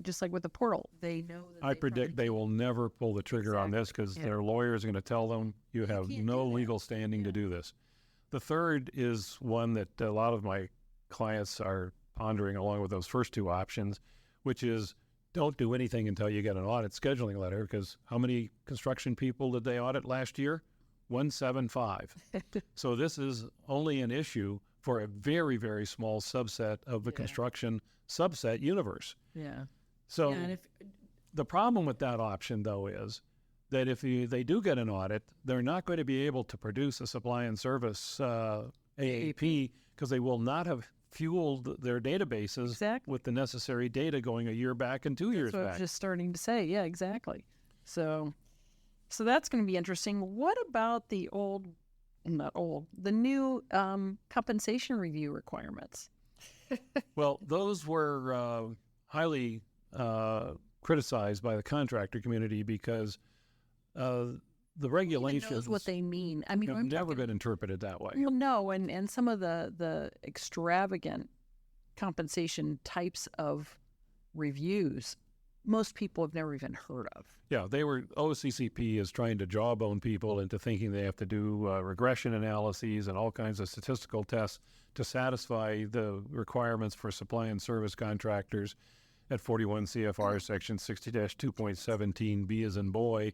[SPEAKER 1] just like with the portal, they know that
[SPEAKER 2] I predict they will never pull the trigger on this because their lawyers are going to tell them you have no legal standing to do this. The third is one that a lot of my clients are pondering along with those first two options, which is don't do anything until you get an audit scheduling letter, because how many construction people did they audit last year? 175. So this is only an issue for a very, very small subset of the construction subset universe.
[SPEAKER 1] Yeah.
[SPEAKER 2] So
[SPEAKER 1] Yeah, and if
[SPEAKER 2] the problem with that option, though, is that if they do get an audit, they're not going to be able to produce a supply and service AAP because they will not have fueled their databases with the necessary data going a year back and 2 years
[SPEAKER 1] That's what
[SPEAKER 2] back.
[SPEAKER 1] I was just starting to say. Yeah, exactly. So that's going to be interesting. What about the new compensation review requirements?
[SPEAKER 2] Well, those were highly criticized by the contractor community because the regulations
[SPEAKER 1] knows what they mean. I mean,
[SPEAKER 2] have never been interpreted that way.
[SPEAKER 1] Well, no, and some of the extravagant compensation types of reviews, most people have never even heard of.
[SPEAKER 2] Yeah, OCCP is trying to jawbone people into thinking they have to do regression analyses and all kinds of statistical tests to satisfy the requirements for supply and service contractors at 41 CFR section 60-2.17 as in boy,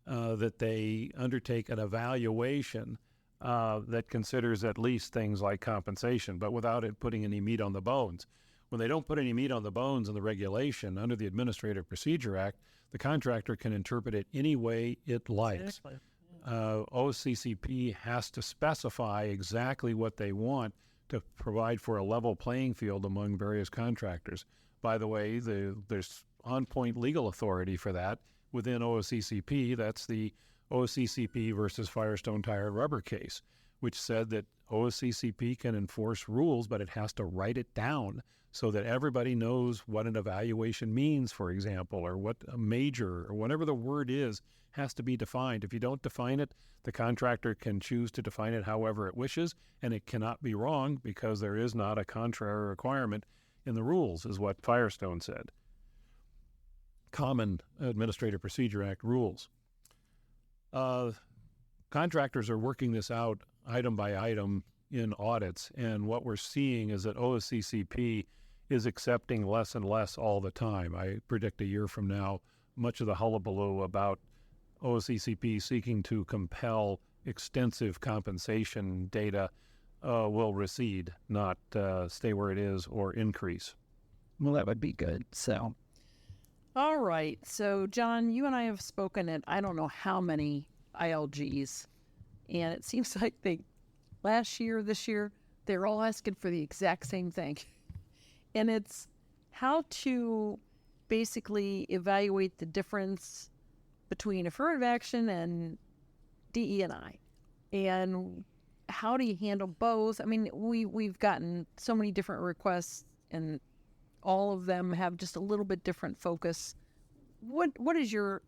[SPEAKER 2] that they undertake an evaluation that considers at least things like compensation, but without it putting any meat on the bones. When they don't put any meat on the bones in the regulation under the Administrative Procedure Act, the contractor can interpret it any way it likes.
[SPEAKER 1] Exactly.
[SPEAKER 2] OCCP has to specify exactly what they want to provide for a level playing field among various contractors. By the way, there's on-point legal authority for that within OCCP. That's the OCCP versus Firestone Tire and Rubber case, which said that OCCP can enforce rules, but it has to write it down so that everybody knows what an evaluation means, for example, or what a major or whatever the word is has to be defined. If you don't define it, the contractor can choose to define it however it wishes, and it cannot be wrong because there is not a contrary requirement in the rules, is what Firestone said. Common Administrative Procedure Act rules. Contractors are working this out item by item in audits, and what we're seeing is that OCCP is accepting less and less all the time. I predict a year from now, much of the hullabaloo about OCCP seeking to compel extensive compensation data will recede, not stay where it is or increase.
[SPEAKER 1] Well, that would be good. So, all right. So, John, you and I have spoken at I don't know how many ILGs, and it seems like this year, they're all asking for the exact same thing. And it's how to basically evaluate the difference between affirmative action and DE&I. And how do you handle both? I mean, we've gotten so many different requests, and all of them have just a little bit different focus. What is your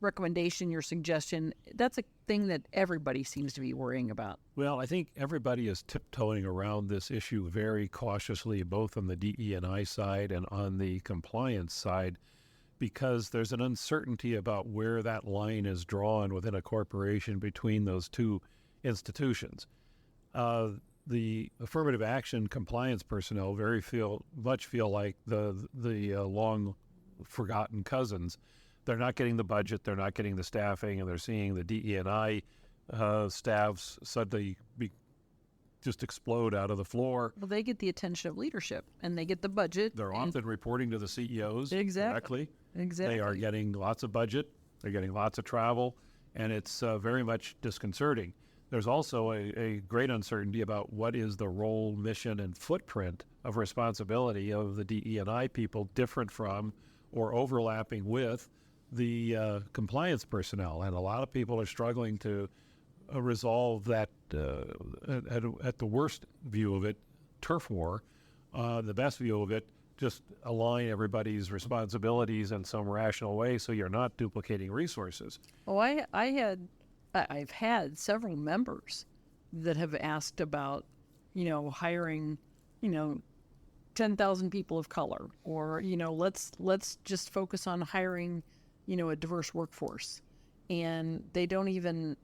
[SPEAKER 1] recommendation, your suggestion? That's a thing that everybody seems to be worrying about.
[SPEAKER 2] Well, I think everybody is tiptoeing around this issue very cautiously, both on the DE&I side and on the compliance side, because there's an uncertainty about where that line is drawn within a corporation between those two institutions. The affirmative action compliance personnel feel like the long forgotten cousins. They're not getting the budget, they're not getting the staffing, and they're seeing the DE&I staffs suddenly just explode out of the floor.
[SPEAKER 1] Well, they get the attention of leadership, and they get the budget.
[SPEAKER 2] They're often reporting to the CEOs directly.
[SPEAKER 1] Exactly.
[SPEAKER 2] They are getting lots of budget, they're getting lots of travel, and it's very much disconcerting. There's also a great uncertainty about what is the role, mission, and footprint of responsibility of the DE&I people, different from or overlapping with the compliance personnel. And a lot of people are struggling to resolve that, at the worst view of it, turf war. The best view of it, just align everybody's responsibilities in some rational way so you're not duplicating resources.
[SPEAKER 1] Oh, I've had several members that have asked about, hiring, 10,000 people of color, or, let's just focus on hiring, a diverse workforce. And they don't even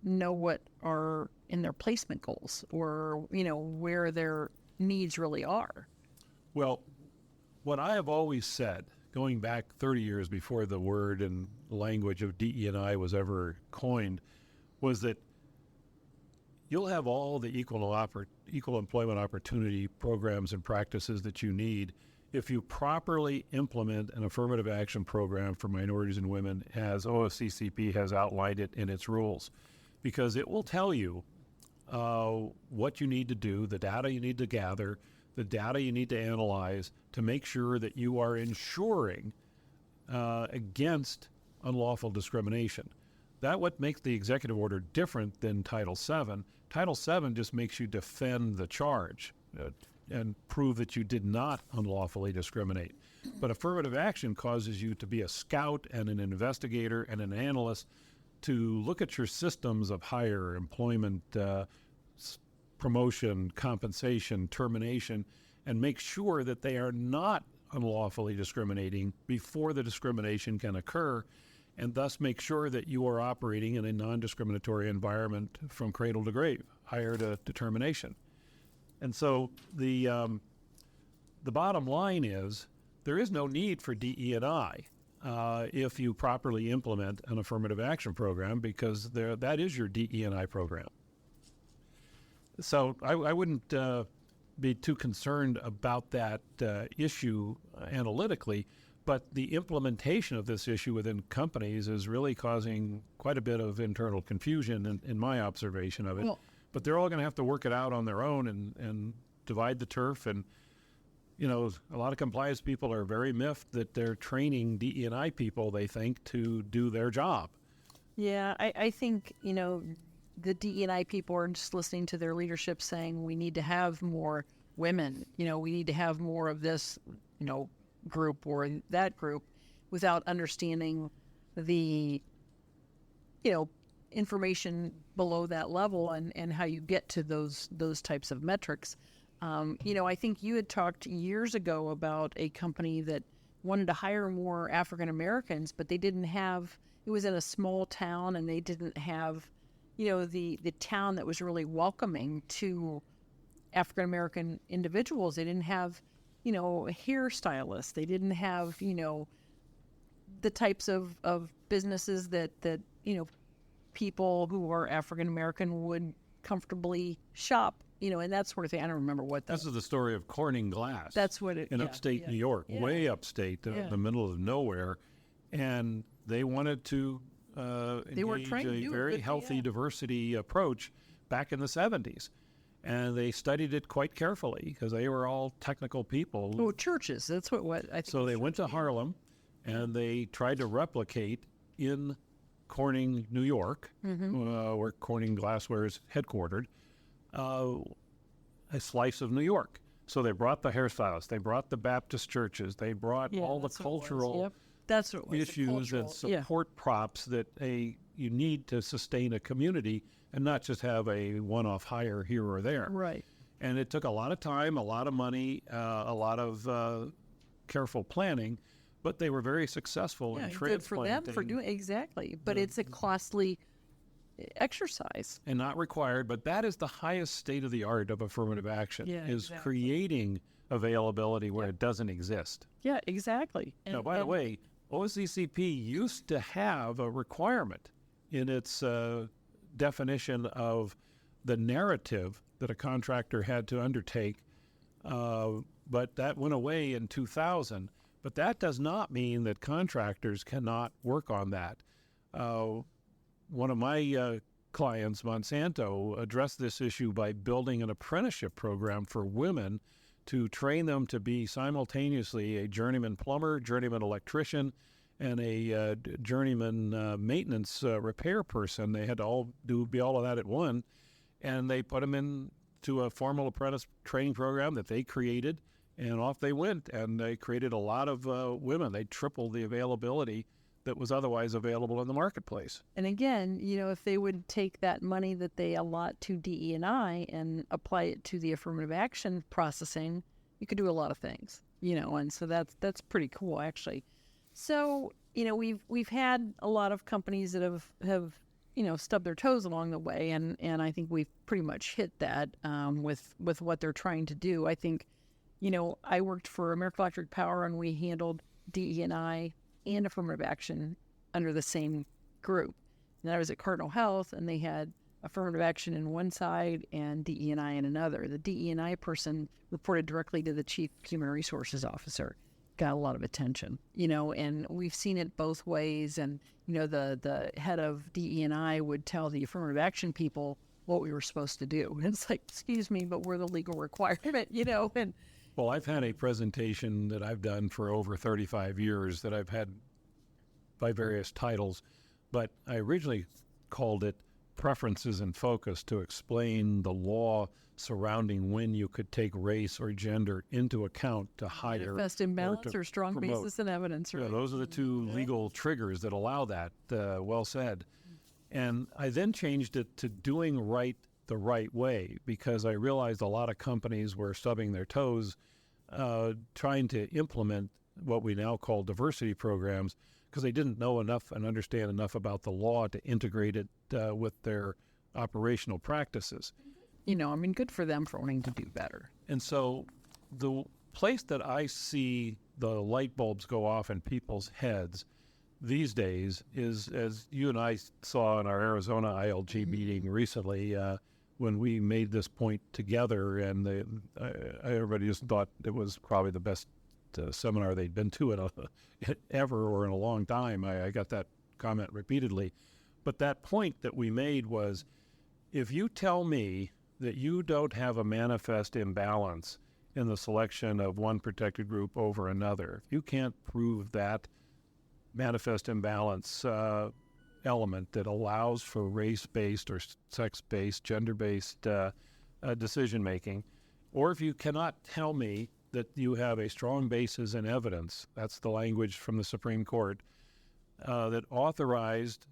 [SPEAKER 1] know what are in their placement goals or, where their needs really are.
[SPEAKER 2] Well, what I have always said, going back 30 years before the word and language of DE&I was ever coined, was that you'll have all the equal employment opportunity programs and practices that you need if you properly implement an affirmative action program for minorities and women as OFCCP has outlined it in its rules, because it will tell you what you need to do, the data you need to gather, the data you need to analyze to make sure that you are ensuring against unlawful discrimination. That what makes the executive order different than Title VII. Title VII just makes you defend the charge and prove that you did not unlawfully discriminate. But affirmative action causes you to be a scout and an investigator and an analyst to look at your systems of hire, employment, promotion, compensation, termination, and make sure that they are not unlawfully discriminating before the discrimination can occur, and thus make sure that you are operating in a non-discriminatory environment from cradle to grave, hire to termination. And so the bottom line is there is no need for DE&I if you properly implement an affirmative action program, because that is your DE&I program. So I wouldn't be too concerned about that issue analytically, but the implementation of this issue within companies is really causing quite a bit of internal confusion in my observation of it. Well, but they're all going to have to work it out on their own and divide the turf. And, you know, a lot of compliance people are very miffed that they're training DE&I people, they think, to do their job.
[SPEAKER 1] Yeah, I think, you know, the DE&I people are just listening to their leadership saying we need to have more women, you know, we need to have more of this, you know, group or that group, without understanding the, you know, information below that level and how you get to those types of metrics. You know, I think you had talked years ago about a company that wanted to hire more African Americans, but they didn't have, it was in a small town and they didn't have, you know, the town that was really welcoming to African American individuals. They didn't have, you know, hairstylists. They didn't have, you know, the types of businesses that, you know, people who are African American would comfortably shop, you know, and that sort of thing. I don't remember what that.
[SPEAKER 2] This is the story of Corning Glass.
[SPEAKER 1] That's what it
[SPEAKER 2] in upstate New York, way upstate, the middle of nowhere, and they wanted to engage a very healthy diversity approach back in the 70s. And they studied it quite carefully because they were all technical people.
[SPEAKER 1] Oh, churches. That's what I think.
[SPEAKER 2] So they went to Harlem and they tried to replicate in Corning, New York, where Corning Glassware is headquartered, a slice of New York. So they brought the hairstylists, they brought the Baptist churches, they brought all the cultural issues and support props that you need to sustain a community and not just have a one-off hire here or there.
[SPEAKER 1] Right.
[SPEAKER 2] And it took a lot of time, a lot of money, a lot of careful planning, but they were very successful in transplanting.
[SPEAKER 1] Good for them for doing exactly. But it's a costly exercise.
[SPEAKER 2] And not required, but that is the highest state of the art of affirmative action, is creating availability where it doesn't exist.
[SPEAKER 1] Yeah, exactly.
[SPEAKER 2] Now, by the way, OCCP used to have a requirement in its definition of the narrative that a contractor had to undertake, but that went away in 2000. But that does not mean that contractors cannot work on that. One of my clients, Monsanto, addressed this issue by building an apprenticeship program for women to train them to be simultaneously a journeyman plumber, journeyman electrician, and a journeyman maintenance repair person. They had to be all of that at one, and they put them into a formal apprentice training program that they created, and off they went, and they created a lot of women. They tripled the availability that was otherwise available in the marketplace.
[SPEAKER 1] And again, you know, if they would take that money that they allot to DE&I and apply it to the affirmative action processing, you could do a lot of things, you know, and so that's pretty cool, actually. So, you know, we've had a lot of companies that have you know, stubbed their toes along the way, and I think we've pretty much hit that with what they're trying to do. I think, you know, I worked for American Electric Power, and we handled DE&I and affirmative action under the same group. And I was at Cardinal Health, and they had affirmative action in one side and DE&I in another. The DE&I person reported directly to the chief human resources officer, got a lot of attention, and we've seen it both ways. And, the head of DE&I would tell the affirmative action people what we were supposed to do. And it's like, excuse me, but we're the legal requirement, and
[SPEAKER 2] Well, I've had a presentation that I've done for over 35 years that I've had by various titles, but I originally called it Preferences and Focus to explain the law surrounding when you could take race or gender into account to hire
[SPEAKER 1] manifest imbalance
[SPEAKER 2] to
[SPEAKER 1] or strong
[SPEAKER 2] promote.
[SPEAKER 1] basis and evidence. Right?
[SPEAKER 2] Yeah, those are the two legal triggers that allow that. Well said. And I then changed it to doing right the right way, because I realized a lot of companies were stubbing their toes trying to implement what we now call diversity programs, because they didn't know enough and understand enough about the law to integrate it with their operational practices.
[SPEAKER 1] Good for them for wanting to do better.
[SPEAKER 2] And so the place that I see the light bulbs go off in people's heads these days is, as you and I saw in our Arizona ILG meeting recently, when we made this point together, and everybody just thought it was probably the best seminar they'd been to ever or in a long time. I got that comment repeatedly. But that point that we made was, if you tell me that you don't have a manifest imbalance in the selection of one protected group over another, if you can't prove that manifest imbalance element that allows for race-based or sex-based, gender-based decision-making, or if you cannot tell me that you have a strong basis in evidence, that's the language from the Supreme Court, that authorized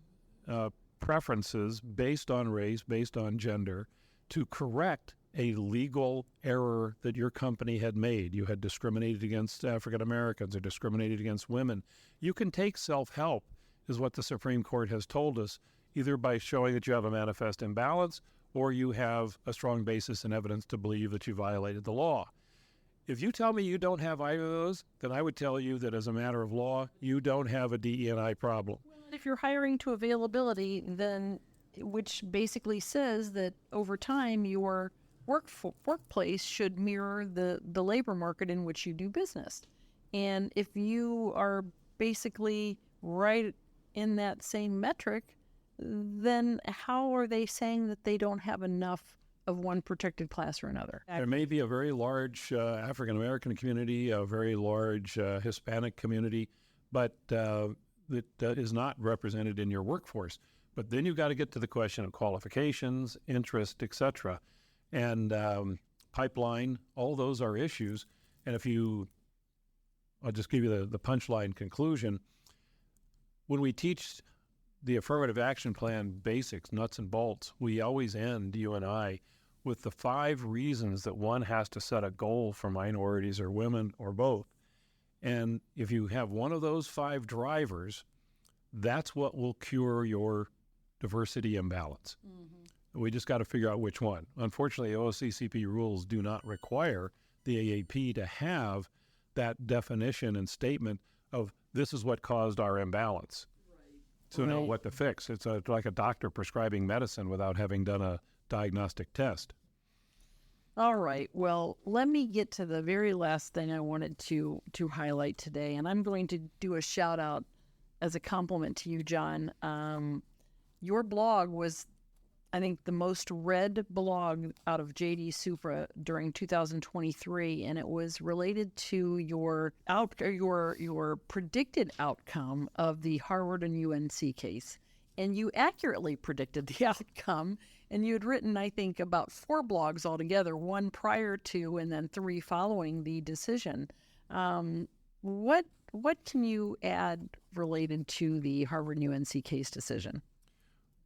[SPEAKER 2] preferences based on race, based on gender, to correct a legal error that your company had made. You had discriminated against African Americans or discriminated against women. You can take self-help, is what the Supreme Court has told us, either by showing that you have a manifest imbalance or you have a strong basis in evidence to believe that you violated the law. If you tell me you don't have either of those, then I would tell you that as a matter of law, you don't have a DE&I problem.
[SPEAKER 1] Well, if you're hiring to availability, then which basically says that over time your workplace should mirror the labor market in which you do business. And if you are basically right in that same metric, then how are they saying that they don't have enough of one protected class or another?
[SPEAKER 2] There may be a very large African American community, a very large Hispanic community, but that is not represented in your workforce. But then you've got to get to the question of qualifications, interest, etc. And pipeline, all those are issues. And I'll just give you the punchline conclusion. When we teach the affirmative action plan basics, nuts and bolts, we always end, you and I, with the 5 reasons that one has to set a goal for minorities or women or both. And if you have one of those 5 drivers, that's what will cure your diversity imbalance. Mm-hmm. We just got to figure out which one. Unfortunately, OSCCP rules do not require the AAP to have that definition and statement of this is what caused our imbalance. Right. To know what to fix. It's like a doctor prescribing medicine without having done a diagnostic test.
[SPEAKER 1] All right. Well, let me get to the very last thing I wanted to highlight today, and I'm going to do a shout out as a compliment to you, John. Your blog was, I think, the most read blog out of JD Supra during 2023, and it was related to your predicted outcome of the Harvard and UNC case. And you accurately predicted the outcome, and you had written, I think, about 4 blogs altogether, 1 prior to and then 3 following the decision. What can you add related to the Harvard and UNC case decision?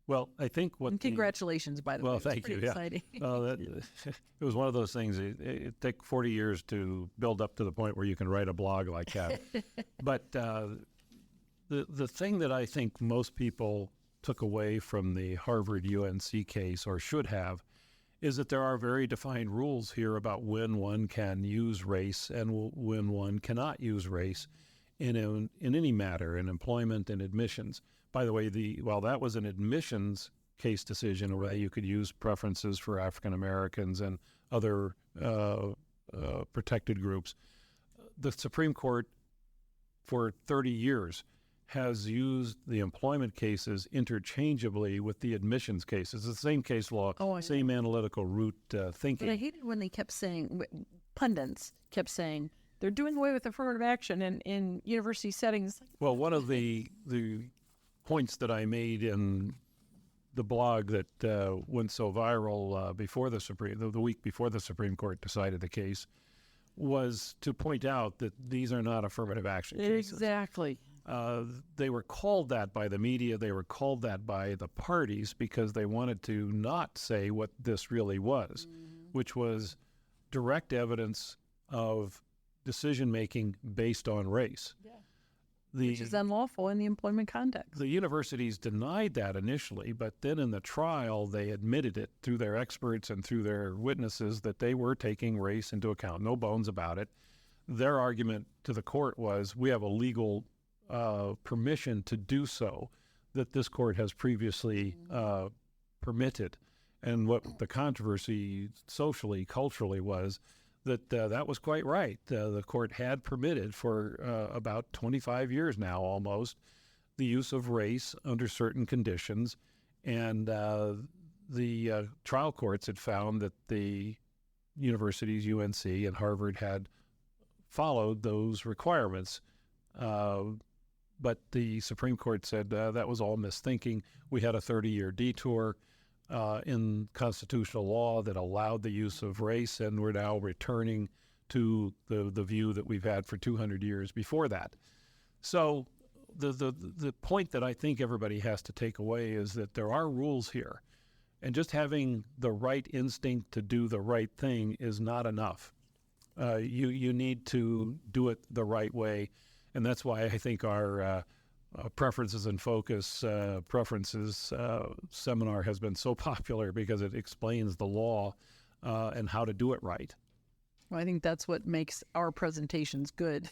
[SPEAKER 2] Well, I think what...
[SPEAKER 1] And congratulations, by the way.
[SPEAKER 2] Well, thank you.
[SPEAKER 1] Exciting.
[SPEAKER 2] Yeah. It was one of those things. It took 40 years to build up to the point where you can write a blog like that. But the thing that I think most people took away from the Harvard-UNC case, or should have, is that there are very defined rules here about when one can use race and when one cannot use race in any matter, in employment and admissions. By the way, while that was an admissions case decision where you could use preferences for African Americans and other protected groups. The Supreme Court for 30 years has used the employment cases interchangeably with the admissions cases. It's the same case law, same analytical route thinking.
[SPEAKER 1] But I hated when they kept saying, pundits kept saying, they're doing away with affirmative action in university settings.
[SPEAKER 2] Well, one of the points that I made in the blog that went so viral before the week before the Supreme Court decided the case was to point out that these are not affirmative action cases.
[SPEAKER 1] Exactly.
[SPEAKER 2] They were called that by the media. They were called that by the parties because they wanted to not say what this really was, which was direct evidence of decision-making based on race.
[SPEAKER 1] Yeah. Which is unlawful in the employment context.
[SPEAKER 2] The universities denied that initially, but then in the trial, they admitted it through their experts and through their witnesses that they were taking race into account. No bones about it. Their argument to the court was, we have a legal permission to do so that this court has previously permitted. And what the controversy socially, culturally was that that was quite right. The court had permitted for about 25 years now almost the use of race under certain conditions. And the trial courts had found that the universities, UNC and Harvard, had followed those requirements. But the Supreme Court said that was all misthinking. We had a 30-year detour in constitutional law that allowed the use of race, and we're now returning to the view that we've had for 200 years before that. So the point that I think everybody has to take away is that there are rules here, and just having the right instinct to do the right thing is not enough. You need to do it the right way, and that's why I think our Preferences and Focus Preferences seminar has been so popular, because it explains the law and how to do it right.
[SPEAKER 1] Well, I think that's what makes our presentations good.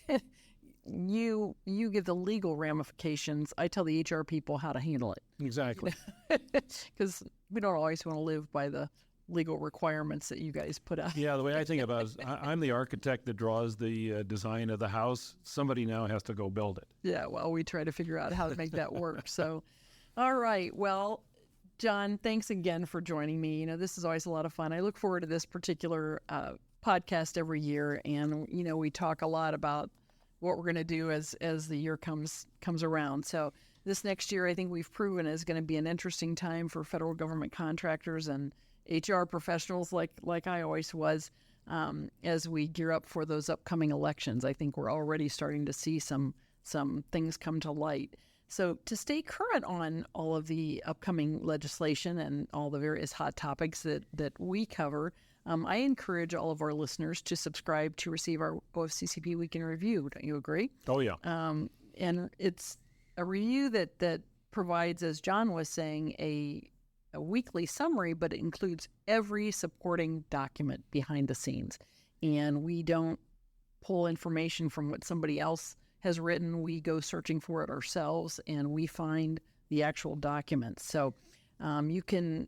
[SPEAKER 1] You give the legal ramifications. I tell the HR people how to handle it.
[SPEAKER 2] Exactly.
[SPEAKER 1] Because we don't always want to live by the legal requirements that you guys put out.
[SPEAKER 2] Yeah, the way I think about it is I'm the architect that draws the design of the house. Somebody now has to go build it.
[SPEAKER 1] Yeah, well, we try to figure out how to make that work. So, all right. Well, John, thanks again for joining me. This is always a lot of fun. I look forward to this particular podcast every year. And, we talk a lot about what we're going to do as the year comes around. So this next year, I think we've proven is going to be an interesting time for federal government contractors and HR professionals like I always was, as we gear up for those upcoming elections. I think we're already starting to see some things come to light. So to stay current on all of the upcoming legislation and all the various hot topics that we cover, I encourage all of our listeners to subscribe to receive our OFCCP Week in Review. Don't you agree?
[SPEAKER 2] Oh, yeah.
[SPEAKER 1] And it's a review that provides, as John was saying, a weekly summary, but it includes every supporting document behind the scenes. And we don't pull information from what somebody else has written. We go searching for it ourselves, and we find the actual documents. So you can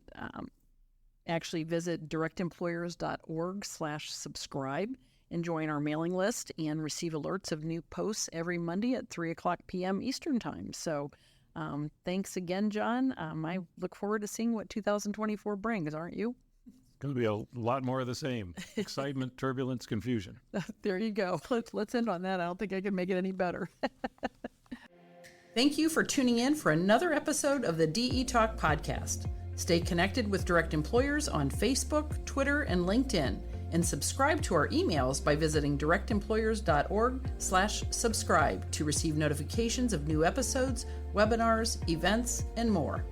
[SPEAKER 1] actually visit directemployers.org/subscribe and join our mailing list and receive alerts of new posts every Monday at 3:00 p.m. Eastern Time. So thanks again, John. I look forward to seeing what 2024 brings, aren't you?
[SPEAKER 2] It's going to be a lot more of the same. Excitement, turbulence, confusion.
[SPEAKER 1] There you go. Let's end on that. I don't think I can make it any better. Thank you for tuning in for another episode of the DE Talk podcast. Stay connected with Direct Employers on Facebook, Twitter, and LinkedIn, and subscribe to our emails by visiting directemployers.org/subscribe to receive notifications of new episodes, webinars, events, and more.